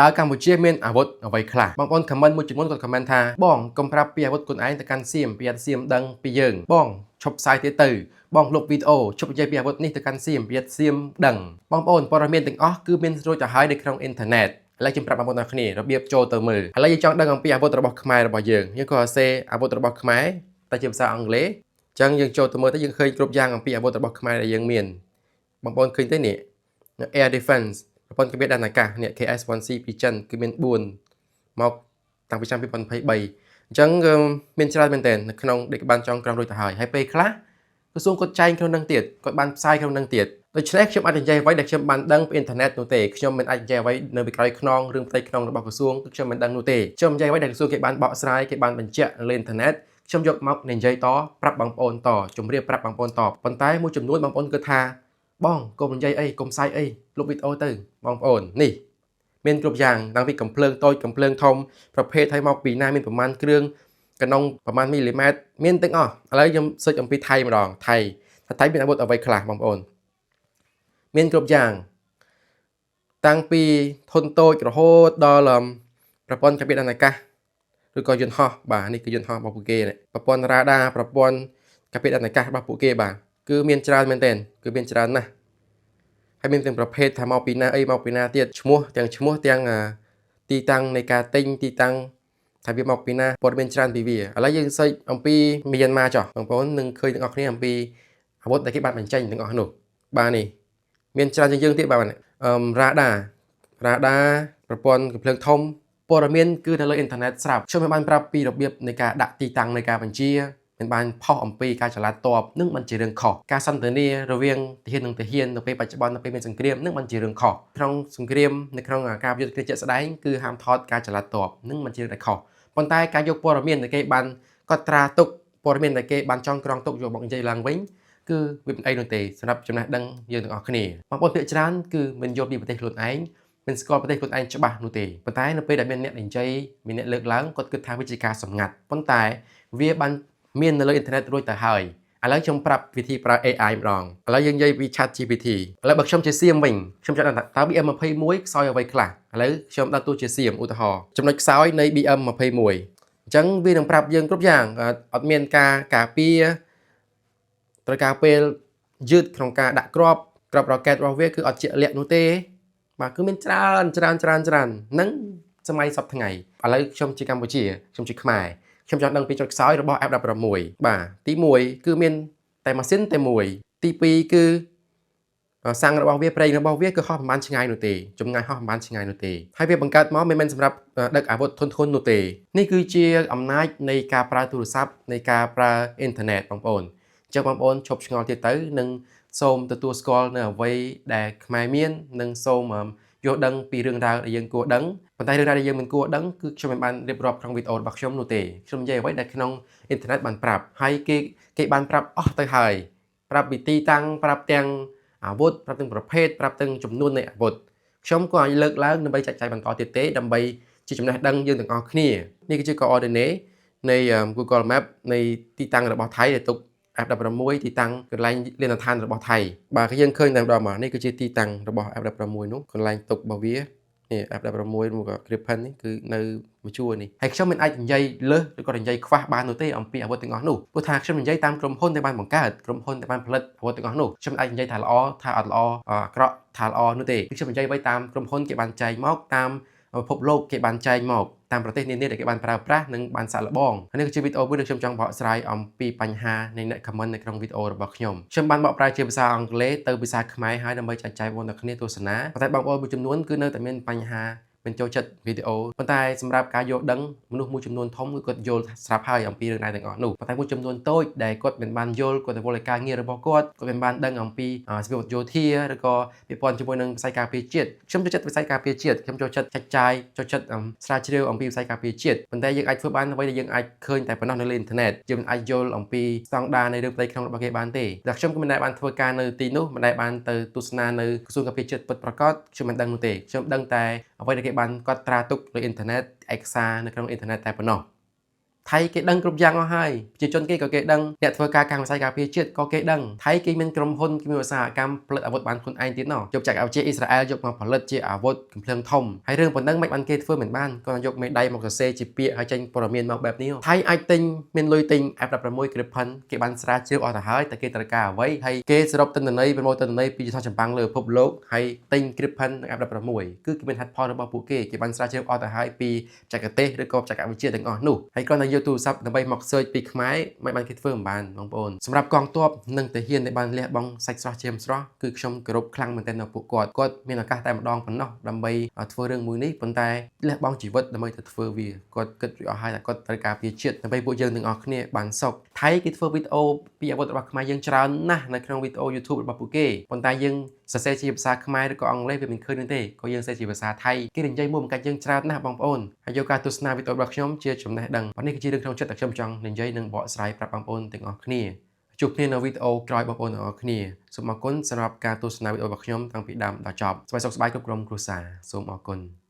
តើកម្ពុជាមានអាវុធអ្វីខ្លះបងប្អូនខមមិនមួយចំនួនគាត់ខមមិនថាបងកុំប្រាប់ពីអាវុធខ្លួនឯងទៅកាន់សៀមពីសៀមដឹងពីយើងបងឈប់ផ្សាយទៀតទៅបងលុបវីដេអូឈប់និយាយពីអាវុធនេះទៅកាន់សៀមពីសៀមដឹងបងប្អូនព័ត៌មានទាំងអស់គឺមានរួចទៅហើយនៅក្នុងអ៊ីនធឺណិតឥឡូវខ្ញុំប្រាប់បងប្អូនទាំងគ្នារបៀបចូលទៅមើលឥឡូវយើងចង់ដឹងអំពីអាវុធរបស់ខ្មែររបស់យើងក៏សរសេរអាវុធរបស់ខ្មែរតែជាភាសាអង់គ្លេសអញ្ចឹងយើងចូលទៅមើលទៅយើងឃើញគ្រប់យ៉ាងអំពីអាវុធរបស់ខ្មែរដែលយើងមានបងប្អូនឃើញទេនេះ Air Defense ប្រព័ន្ធគំរាមដល់អាកាសនេះ KS-1C ពីចិនគឺមាន4មកតាំងពីឆ្នាំ2023អញ្ចឹងមានច្រើនមែនទែននៅក្នុងដេកបានចង់ក្រមរួចទៅហើយពេលខ្លះក្រសួងគាត់ចែងក្នុងនឹងទៀតគាត់បានផ្សាយក្នុងនឹងទៀតដូច្នេះខ្ញុំអាចនិយាយអ្វីដែលខ្ញុំបានដឹងពីអ៊ីនធឺណិតនោះទេខ្ញុំមិនអាចនិយាយអ្វីនៅពីក្រោយខ្នងរឿងផ្ទៃក្នុងរបស់ក្រសួងគឺខ្ញុំមិនដឹងនោះទេខ្ញុំនិយាយអ្វីដែលក្រសួងគេបានបកស្រាយគេបានបញ្ជាក់លើអ៊ីនធឺណិតខ្ញុំយកមកនិយាយតប្រាប់បងប្អូនតជម្រាបប្រាប់បងប្អូនតប៉ុន្តែមួយចំនួនបងប្អូនគឺថាបងកុំនិយាយអីកុំផ្សាយអីលុបវីដេអូទៅបងប្អូននេះមានគ្រប់យ៉ាងតាំងពីកំភ្លើងតូចកំភ្លើងធំប្រភេទឲ្យមកពីណាមានប្រមាណគ្រឿងកណុងប្រមាណមីលីម៉ែត្រមានទាំងអស់ឥឡូវខ្ញុំស៊ើចអំពីថៃម្ដងថៃមានអាវុធអ្វីខ្លះបងប្អូនមានគ្រប់យ៉ាងតាំងពីធុនតូចរហូតដល់ប្រព័ន្ធកាបៀតអាកាសឬក៏យន្តហោះបាទនេះគឺយន្តហោះរបស់ពួកគេប្រព័ន្ធរ៉ាដាប្រព័ន្ធកាបៀតអាកាសរបស់ពួកគេបាទគឺមានច្រើនមែនទែនគឺមានច្រើនណាស់ហើយមានទាំងប្រភេទថាមកពីណាអីមកពីណាទៀតឈ្មោះទាំងទីតាំងនៃការទិញទីតាំងថាវាមកពីណាព័ត៌មានច្រើនពីវាឥឡូវយើងសេចអំពីមីយ៉ាន់ម៉ាចុះបងប្អូននឹងឃើញទាំងអស់គ្នាអំពីអាវុធដែលគេបានបញ្ចេញទាំងអស់នោះបាទនេះមានច្រើនជាងយើងទៀតបាទរ៉ាដាប្រព័ន្ធកំភ្លើងធំព័ត៌មានគឺនៅលើអ៊ីនធឺណិតស្រាប់ខ្ញុំបានប្រាប់ពីរបៀបនៃការដាក់ទីតាំងនៃការបញ្ជាមិនបានផុសអំពីការចល័តតបនឹងមិនជារឿងខុសការសន្ទនារវាងទាហាននិងទាហាននៅពេលបច្ចុប្បន្ននៅពេលមានសង្គ្រាមនឹងមិនជារឿងខុសក្នុងសង្គ្រាមនៅក្នុងការយុទ្ធគ្នាជាក់ស្ដែងគឺហាមថតការចល័តតបនឹងមិនជារឿងដែលខុសប៉ុន្តែការយកព័ត៌មានដែលគេបានកត់ត្រាទុកព័ត៌មានដែលគេបានចងក្រងទុកយកមកនិយាយឡើងវិញគឺវាមិនអីនោះទេសម្រាប់ចំណេះដឹងយើងទាំងអស់គ្នាបងប្អូនភាគច្រើនគឺមិនយល់ពីប្រទេសខ្លួនឯងមិនស្គាល់ប្រទេសខ្លួនឯងច្បាស់នោះទេប៉ុន្តែនៅពេលដែលមានអ្នកនិយាយមានអ្នកលើកឡើងគាត់គិតថាវាជាការសម្ងាត់ប៉ុន្តែវាបានមាននៅលើអ៊ីនធឺណិតរួចទៅហើយឥឡូវខ្ញុំប្រាប់វិធីប្រើ AI ម្ដងឥឡូវយើងនិយាយពី ChatGPT ឥឡូវបើខ្ញុំជាសៀមវិញខ្ញុំចង់ដឹងថាតើ BM21 ខ្សោយអ្វីខ្លះឥឡូវខ្ញុំដាក់តួជាសៀមឧទាហរណ៍ចំណុចខ្សោយនៃ BM21 អញ្ចឹងវានឹងប្រាប់យើងគ្រប់យ៉ាងអត់មានការការពារត្រូវការពេលយឺតក្នុងការដាក់គ្រាប់រ៉កែតរបស់វាគឺអត់ជាក់លាក់នោះទេបាទគឺមានច្រើនហ្នឹងសម័យសពថ្ងៃឥឡូវខ្ញុំជាកម្ពុជាខ្ញុំជាខ្មែរខ្ញុំចង់ដឹងពីចុចខ្សោយរបស់ F16 បាទទី1គឺមានតែម៉ាស៊ីនតែមួយទី2គឺសាំងរបស់វាប្រេងរបស់វាគឺហោះប្រហែលឆ្ងាយនោះទេចម្ងាយហោះប្រហែលឆ្ងាយនោះទេហើយវាបង្កើតមកមិនមែនសម្រាប់ដឹកអាវុធធុននោះទេនេះគឺជាអំណាចនៃការប្រើទូរស័ព្ទនៃការប្រើអ៊ីនធឺណិតបងប្អូនអញ្ចឹងបងប្អូនឈប់ឆ្ងល់ទៀតទៅនឹងសូមទទួលស្គាល់នៅអ្វីដែលខ្មែរមាននិងសូមយល់ដឹងពីរឿងរ៉ាវដែលយើងគួរដឹងប៉ុន្តែរឿងរ៉ាវដែលយើងមិនគួរដឹងគឺខ្ញុំមិនបានរៀបរាប់ក្នុងវីដេអូរបស់ខ្ញុំនោះទេខ្ញុំនិយាយអ្វីដែលក្នុងអ៊ីនធឺណិតបានប្រាប់ហើយគេបានប្រាប់អស់ទៅហើយប្រាប់ពីទីតាំងប្រាប់ទាំងអាវុធប្រាប់ទាំងប្រភេទប្រាប់ទាំងចំនួននៃអាវុធខ្ញុំក៏អាចលើកឡើងដើម្បីចែកចាយបន្តទៀតទេដើម្បីជាចំណេះដឹងយើងទាំងអស់គ្នានេះគឺជា coordinate នៃ Google Map នៃទីតាំងរបស់ថៃដែលទុក F16 ទីតាំងកន្លែងលានដ្ឋានរបស់ថៃបាទយើងឃើញតែម្ដងមកនេះគឺជាទីតាំងរបស់ F16 នោះកន្លែងទុករបស់វានេះ F16 មក Gripen នេះគឺនៅមួយជួរនេះហើយខ្ញុំមិនអាចនិយាយលើសឬក៏និយាយខ្វះបាននោះទេអំពីអាវុធទាំងអស់នោះព្រោះថាខ្ញុំនិយាយតាមក្រុមហ៊ុនដែលបានបង្កើតក្រុមហ៊ុនដែលបានផលិតអាវុធទាំងអស់នោះខ្ញុំអាចនិយាយថាល្អថាអត់ល្អអាក្រក់ថាល្អនោះទេខ្ញុំនិយាយអ្វីតាមក្រុមហ៊ុនគេបានចែងមកតាមពិភពលោកគេបានចែងមកតាមប្រទេសនានាដែលគេបានប្រើប្រាស់និងបានសាកល្បងនេះគឺជាវីដេអូមួយដែលខ្ញុំចង់បកស្រាយអំពីបញ្ហានៃអ្នក comment នៅក្នុងវីដេអូរបស់ខ្ញុំបានបកប្រែជាភាសាអង់គ្លេសទៅភាសាខ្មែរហើយដើម្បីចែកចាយបងប្អូនគ្នាទស្សនាប៉ុន្តែបងប្អូនមួយចំនួនគឺនៅតែមានបញ្ហាមិនចូលចិត្តវីដេអូប៉ុន្តែសម្រាប់ការយល់ដឹងមនុស្សមួយចំនួនធំគឺគាត់យល់ស្រាប់ហើយអំពីរឿងរ៉ាវទាំងអស់នោះប៉ុន្តែមួយចំនួនតូចដែលគាត់មិនបានយល់គាត់ទៅវល់ឲ្យការងាររបស់គាត់មិនបានដឹងអំពីសកម្មភាពយោធាឬក៏ពាក់ព័ន្ធជាមួយនឹងវិស័យការពារជាតិខ្ញុំចូលចិត្តវិស័យការពារជាតិខ្ញុំចូលចិត្តចែកចាយចូលចិត្តស្រាវជ្រាវអំពីវិស័យការពារជាតិប៉ុន្តែយើងអាចធ្វើបានអ្វីដែលយើងអាចឃើញតែប៉ុណ្ណោះនៅលើអ៊ីនធឺណិតយើងមិនអាចយល់អំពីស្តង់ដារនៃរឿងផ្ទៃក្នុងរបស់គេបានទេតែខ្ញុំក៏មិនដែលបានធ្វើការនៅទីនោះមិនដែលបានទៅទស្សនានៅក្រសួងការពារជាតិពិតប្រាកដខ្ញុំមិនដឹងនោះទេខ្ញុំដឹងតែអ្វីដែលគេបានកត់ត្រាទុកលើអ៊ីនធឺណិតឯកសារនៅក្នុងអ៊ីនធឺណិតតែប៉ុណ្ណោះ ថៃគេដឹងគ្រប់យ៉ាងអស់ហើយប្រជាជនគេក៏គេដឹងអ្នកធ្វើការកម្មវិស័យការពារជាតិក៏គេដឹងថៃគេមានក្រុមហ៊ុនគេមានឧស្សាហកម្មផលិតអាវុធបានខ្លួនឯងទៀតណោះយកចក្រវិទ្យាអ៊ីស្រាអែលយកមកផលិតជាអាវុធកំភ្លើងធំហើយរឿងប៉ុណ្ណឹងមិនបានគេធ្វើមិនបានគាត់យកមេដៃមកសរសេរជាពាក្យហើយចេញព័ត៌មានមកបែបនេះថៃអាចទិញមានលុយទិញ F16 Gripen គេបានស្រាវជ្រាវអស់ទៅហើយតែគេត្រូវការអ្វីហើយគេសរុបទិន្នន័យប្រមូលទិន្នន័យពីយន្តហោះចម្បាំងលើពិភពលោកហើយទិញ Gripen និង F16 គឺគេមានហេតុផលរបស់ពួកគេបានស្រាវជ្រាវអស់ទៅហើយពីបច្ចេកទេសឬក៏បច្ចេកវិទ្យាទាំងអស់នោះហើយគ្រាន់តែយកទូរស័ព្ទដើម្បីមក search ពីខ្មែរមិនបានគេធ្វើមិនបានបងប្អូនសម្រាប់កងទ័ពនិងទាហានដែលបានលះបង់សាច់ស្រស់ជាមស្រស់គឺខ្ញុំគោរពខ្លាំងមែនទែនដល់ពួកគាត់មានឱកាសតែម្ដងប៉ុណ្ណោះដើម្បីធ្វើរឿងមួយនេះប៉ុន្តែលះបង់ជីវិតដើម្បីទៅធ្វើវាគាត់គិតរួចអស់ហើយថាគាត់ត្រូវការពារជាតិដើម្បីពួកយើងទាំងអស់គ្នាបានសុខថៃគេធ្វើវីដេអូពីអាវុធរបស់ខ្មែរយើងច្រើនណាស់នៅក្នុងវីដេអូ YouTube របស់ពួកគេប៉ុន្តែយើងសរសេរជាភាសាខ្មែរឬក៏អង់គ្លេសវាមិនឃើញទេក៏យើងសរសេរជាភាសាថៃគេនិយាយមួយបង្កាច់យើងច្រើនណាស់បងប្អូនហើយយកការទស្សនាវីដេអូរបស់ខ្ញុំជាចំណេះដឹងនេះគឺជារឿងក្នុងចិត្តដែលខ្ញុំចង់និយាយនិងបកស្រាយប្រាប់បងប្អូនទាំងអស់គ្នាជួបគ្នានៅវីដេអូក្រោយបងប្អូនទាំងអស់គ្នាសូមអរគុណសម្រាប់ការទស្សនាវីដេអូរបស់ខ្ញុំតាំងពីដើមដល់ចប់សុខសប្បាយគ្រប់ក្រុមគ្រួសារសូមអរគុណ